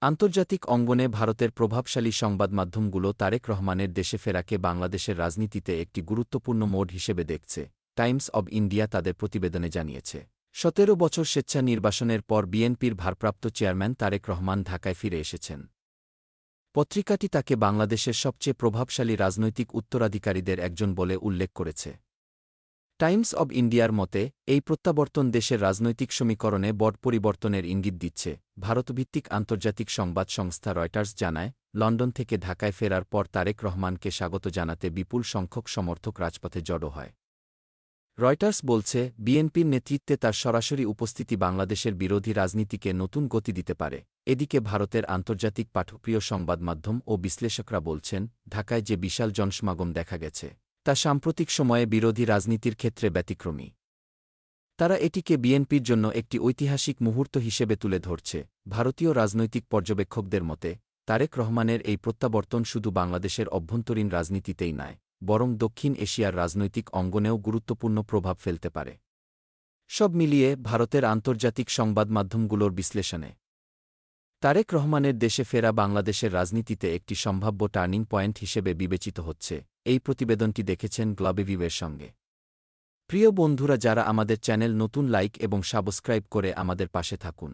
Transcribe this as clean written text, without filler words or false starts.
আন্তর্জাতিক অঙ্গনে ভারতের প্রভাবশালী সংবাদমাধ্যমগুলো তারেক রহমানের দেশে ফেরাকে বাংলাদেশের রাজনীতিতে একটি গুরুত্বপূর্ণ মোড় হিসেবে দেখছে, টাইমস অব ইন্ডিয়া তাদের প্রতিবেদনে জানিয়েছে। ১৭ বছর স্বেচ্ছা নির্বাসনের পর বিএনপির ভারপ্রাপ্ত চেয়ারম্যান তারেক রহমান ঢাকায় ফিরে এসেছেন। পত্রিকাটি তাকে বাংলাদেশের সবচেয়ে প্রভাবশালী রাজনৈতিক উত্তরাধিকারীদের একজন বলে উল্লেখ করেছে। টাইমস অব ইন্ডিয়ার মতে, এই প্রত্যাবর্তন দেশের রাজনৈতিক সমীকরণে বড় পরিবর্তনের ইঙ্গিত দিচ্ছে। ভারতভিত্তিক আন্তর্জাতিক সংবাদ সংস্থা রয়টার্স জানায়, লন্ডন থেকে ঢাকায় ফেরার পর তারেক রহমানকে স্বাগত জানাতে বিপুল সংখ্যক সমর্থক রাজপথে জড়ো হয়। রয়টার্স বলছে, বিএনপির নেতৃত্বে তার সরাসরি উপস্থিতি বাংলাদেশের বিরোধী রাজনীতিকে নতুন গতি দিতে পারে। এদিকে ভারতের আন্তর্জাতিক পাঠপ্রিয় সংবাদমাধ্যম ও বিশ্লেষকরা বলছেন, ঢাকায় যে বিশাল জনসমাগম দেখা গেছে, তা সাম্প্রতিক সময়ে বিরোধী রাজনীতির ক্ষেত্রে ব্যতিক্রমী। তারা এটিকে বিএনপির জন্য একটি ঐতিহাসিক মুহূর্ত হিসেবে তুলে ধরছে। ভারতীয় রাজনৈতিক পর্যবেক্ষকদের মতে, তারেক রহমানের এই প্রত্যাবর্তন শুধু বাংলাদেশের অভ্যন্তরীণ রাজনীতিতেই নয়, বরং দক্ষিণ এশিয়ার রাজনৈতিক অঙ্গনেও গুরুত্বপূর্ণ প্রভাব ফেলতে পারে। সব মিলিয়ে ভারতের আন্তর্জাতিক সংবাদমাধ্যমগুলোর বিশ্লেষণে তারেক রহমানের দেশে ফেরা বাংলাদেশের রাজনীতিতে একটি সম্ভাব্য টার্নিং পয়েন্ট হিসেবে বিবেচিত হচ্ছে। এই প্রতিবেদনটি দেখেছেন গ্লোবেভিউয়ের সঙ্গে। প্রিয় বন্ধুরা, যারা আমাদের চ্যানেল নতুন, লাইক এবং সাবস্ক্রাইব করে আমাদের পাশে থাকুন।